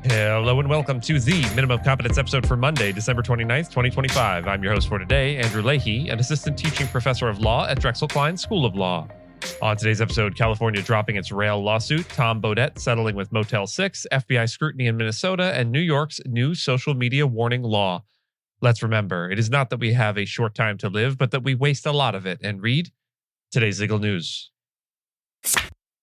Hello and welcome to the Minimum Competence episode for Monday, December 29th, 2025. I'm your host for today, Andrew Leahy, an assistant teaching professor of law at Drexel Klein School of Law. On today's episode, California dropping its rail lawsuit, Tom Bodett settling with Motel 6, FBI scrutiny in Minnesota, and New York's new social media warning law. Let's remember, it is not that we have a short time to live, but that we waste a lot of it. And read today's legal news.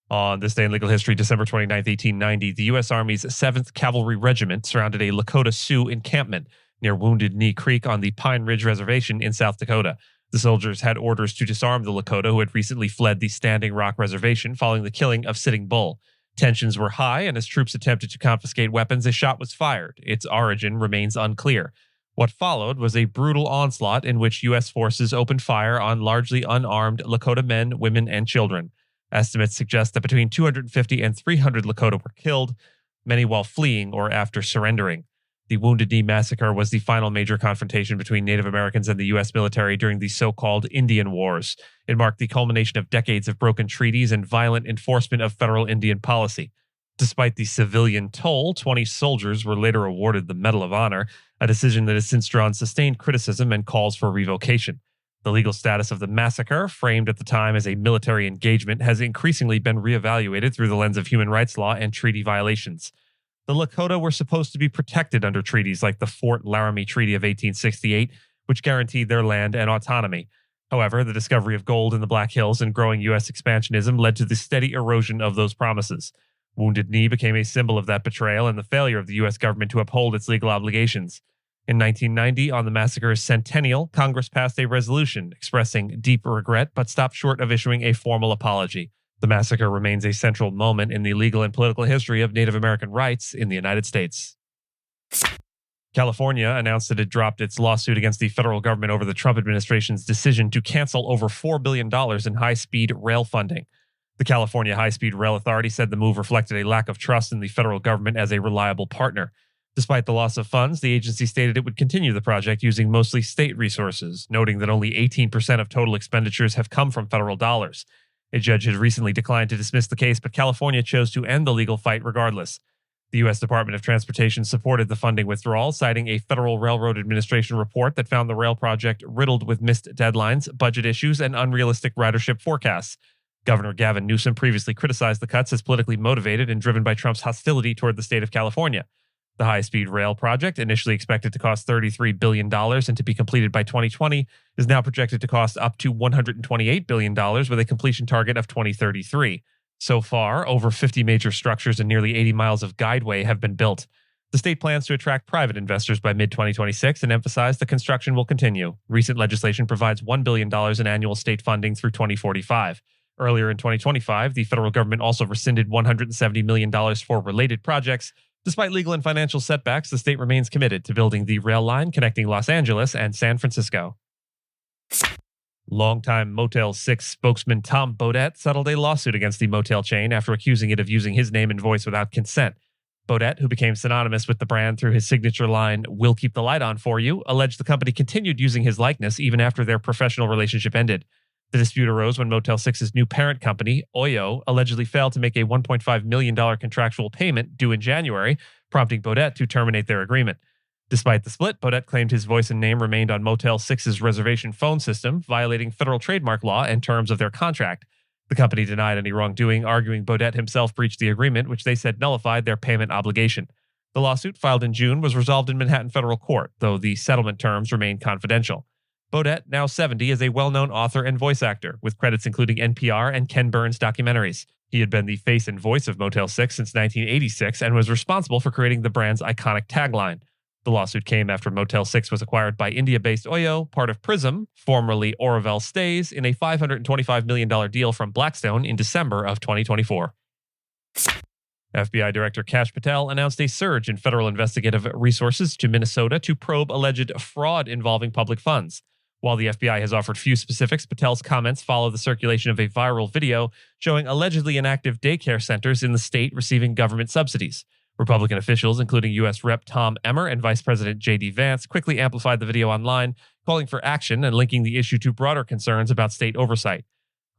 On this day in legal history, December 29th, 1890, the U.S. Army's 7th Cavalry Regiment surrounded a Lakota Sioux encampment near Wounded Knee Creek on the Pine Ridge Reservation in South Dakota. The soldiers had orders to disarm the Lakota who had recently fled the Standing Rock Reservation following the killing of Sitting Bull. Tensions were high, and as troops attempted to confiscate weapons, a shot was fired. Its origin remains unclear. What followed was a brutal onslaught in which U.S. forces opened fire on largely unarmed Lakota men, women, and children. Estimates suggest that between 250 and 300 Lakota were killed, many while fleeing or after surrendering. The Wounded Knee Massacre was the final major confrontation between Native Americans and the U.S. military during the so-called Indian Wars. It marked the culmination of decades of broken treaties and violent enforcement of federal Indian policy. Despite the civilian toll, 20 soldiers were later awarded the Medal of Honor, a decision that has since drawn sustained criticism and calls for revocation. The legal status of the massacre, framed at the time as a military engagement, has increasingly been reevaluated through the lens of human rights law and treaty violations. The Lakota were supposed to be protected under treaties like the Fort Laramie Treaty of 1868, which guaranteed their land and autonomy. However, the discovery of gold in the Black Hills and growing U.S. expansionism led to the steady erosion of those promises. Wounded Knee became a symbol of that betrayal and the failure of the U.S. government to uphold its legal obligations. In 1990, on the massacre's centennial, Congress passed a resolution expressing deep regret but stopped short of issuing a formal apology. The massacre remains a central moment in the legal and political history of Native American rights in the United States. California announced that it dropped its lawsuit against the federal government over the Trump administration's decision to cancel over $4 billion in high-speed rail funding. The California High-Speed Rail Authority said the move reflected a lack of trust in the federal government as a reliable partner. Despite the loss of funds, the agency stated it would continue the project using mostly state resources, noting that only 18% of total expenditures have come from federal dollars. A judge had recently declined to dismiss the case, but California chose to end the legal fight regardless. The U.S. Department of Transportation supported the funding withdrawal, citing a Federal Railroad Administration report that found the rail project riddled with missed deadlines, budget issues, and unrealistic ridership forecasts. Governor Gavin Newsom previously criticized the cuts as politically motivated and driven by Trump's hostility toward the state of California. The high-speed rail project, initially expected to cost $33 billion and to be completed by 2020, is now projected to cost up to $128 billion with a completion target of 2033. So far, over 50 major structures and nearly 80 miles of guideway have been built. The state plans to attract private investors by mid-2026 and emphasize the construction will continue. Recent legislation provides $1 billion in annual state funding through 2045. Earlier in 2025, the federal government also rescinded $170 million for related projects. Despite legal and financial setbacks, the state remains committed to building the rail line connecting Los Angeles and San Francisco. Longtime Motel 6 spokesman Tom Bodett settled a lawsuit against the motel chain after accusing it of using his name and voice without consent. Bodett, who became synonymous with the brand through his signature line, "We'll keep the light on for you," alleged the company continued using his likeness even after their professional relationship ended. The dispute arose when Motel 6's new parent company, Oyo, allegedly failed to make a $1.5 million contractual payment due in January, prompting Bodett to terminate their agreement. Despite the split, Bodett claimed his voice and name remained on Motel 6's reservation phone system, violating federal trademark law and terms of their contract. The company denied any wrongdoing, arguing Bodett himself breached the agreement, which they said nullified their payment obligation. The lawsuit, filed in June, was resolved in Manhattan federal court, though the settlement terms remain confidential. Bodett, now 70, is a well-known author and voice actor, with credits including NPR and Ken Burns documentaries. He had been the face and voice of Motel 6 since 1986 and was responsible for creating the brand's iconic tagline. The lawsuit came after Motel 6 was acquired by India-based Oyo, part of Prism, formerly Oravel Stays, in a $525 million deal from Blackstone in December of 2024. FBI Director Kash Patel announced a surge in federal investigative resources to Minnesota to probe alleged fraud involving public funds. While the FBI has offered few specifics, Patel's comments follow the circulation of a viral video showing allegedly inactive daycare centers in the state receiving government subsidies. Republican officials, including U.S. Rep. Tom Emmer and Vice President J.D. Vance, quickly amplified the video online, calling for action and linking the issue to broader concerns about state oversight.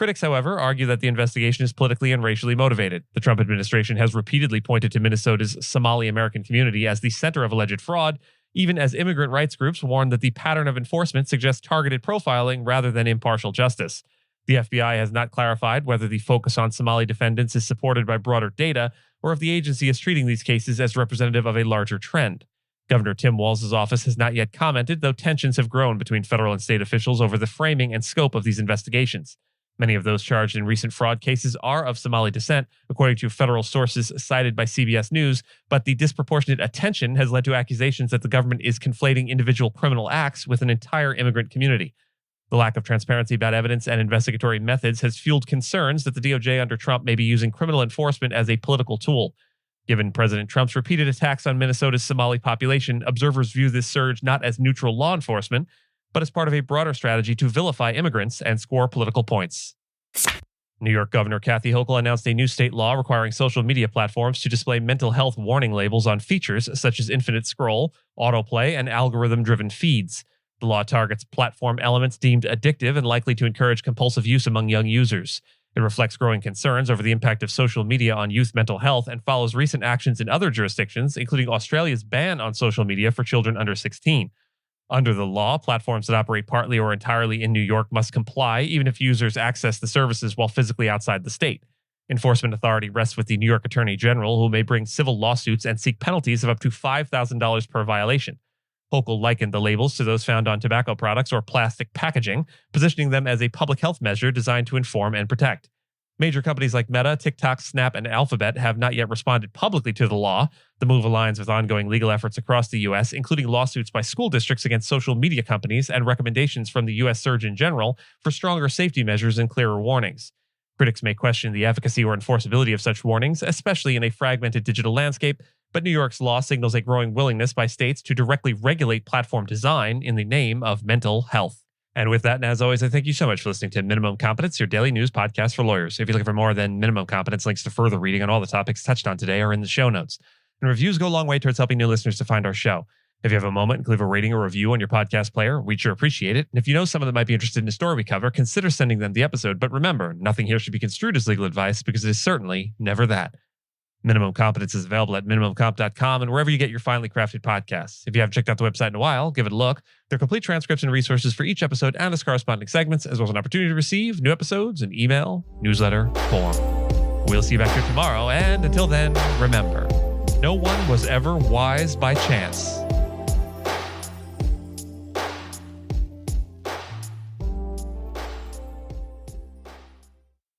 Critics, however, argue that the investigation is politically and racially motivated. The Trump administration has repeatedly pointed to Minnesota's Somali American community as the center of alleged fraud, even as immigrant rights groups warn that the pattern of enforcement suggests targeted profiling rather than impartial justice. The FBI has not clarified whether the focus on Somali defendants is supported by broader data or if the agency is treating these cases as representative of a larger trend. Governor Tim Walz's office has not yet commented, though tensions have grown between federal and state officials over the framing and scope of these investigations. Many of those charged in recent fraud cases are of Somali descent, according to federal sources cited by CBS News, but the disproportionate attention has led to accusations that the government is conflating individual criminal acts with an entire immigrant community. The lack of transparency about evidence and investigatory methods has fueled concerns that the DOJ under Trump may be using criminal enforcement as a political tool. Given President Trump's repeated attacks on Minnesota's Somali population, observers view this surge not as neutral law enforcement, but as part of a broader strategy to vilify immigrants and score political points. New York Governor Kathy Hochul announced a new state law requiring social media platforms to display mental health warning labels on features such as infinite scroll, autoplay, and algorithm-driven feeds. The law targets platform elements deemed addictive and likely to encourage compulsive use among young users. It reflects growing concerns over the impact of social media on youth mental health and follows recent actions in other jurisdictions, including Australia's ban on social media for children under 16. Under the law, platforms that operate partly or entirely in New York must comply, even if users access the services while physically outside the state. Enforcement authority rests with the New York Attorney General, who may bring civil lawsuits and seek penalties of up to $5,000 per violation. Hochul likened the labels to those found on tobacco products or plastic packaging, positioning them as a public health measure designed to inform and protect. Major companies like Meta, TikTok, Snap, and Alphabet have not yet responded publicly to the law. The move aligns with ongoing legal efforts across the U.S., including lawsuits by school districts against social media companies and recommendations from the U.S. Surgeon General for stronger safety measures and clearer warnings. Critics may question the efficacy or enforceability of such warnings, especially in a fragmented digital landscape, but New York's law signals a growing willingness by states to directly regulate platform design in the name of mental health. And with that, and as always, I thank you so much for listening to Minimum Competence, your daily news podcast for lawyers. If you're looking for more than Minimum Competence, links to further reading on all the topics touched on today are in the show notes. And reviews go a long way towards helping new listeners to find our show. If you have a moment and leave a rating or review on your podcast player, we'd sure appreciate it. And if you know someone that might be interested in a story we cover, consider sending them the episode. But remember, nothing here should be construed as legal advice because it is certainly never that. Minimum Competence is available at minimumcomp.com and wherever you get your finely crafted podcasts. If you haven't checked out the website in a while, give it a look. There are complete transcripts and resources for each episode and its corresponding segments, as well as an opportunity to receive new episodes in email, newsletter, form. We'll see you back here tomorrow, and until then, remember, no one was ever wise by chance.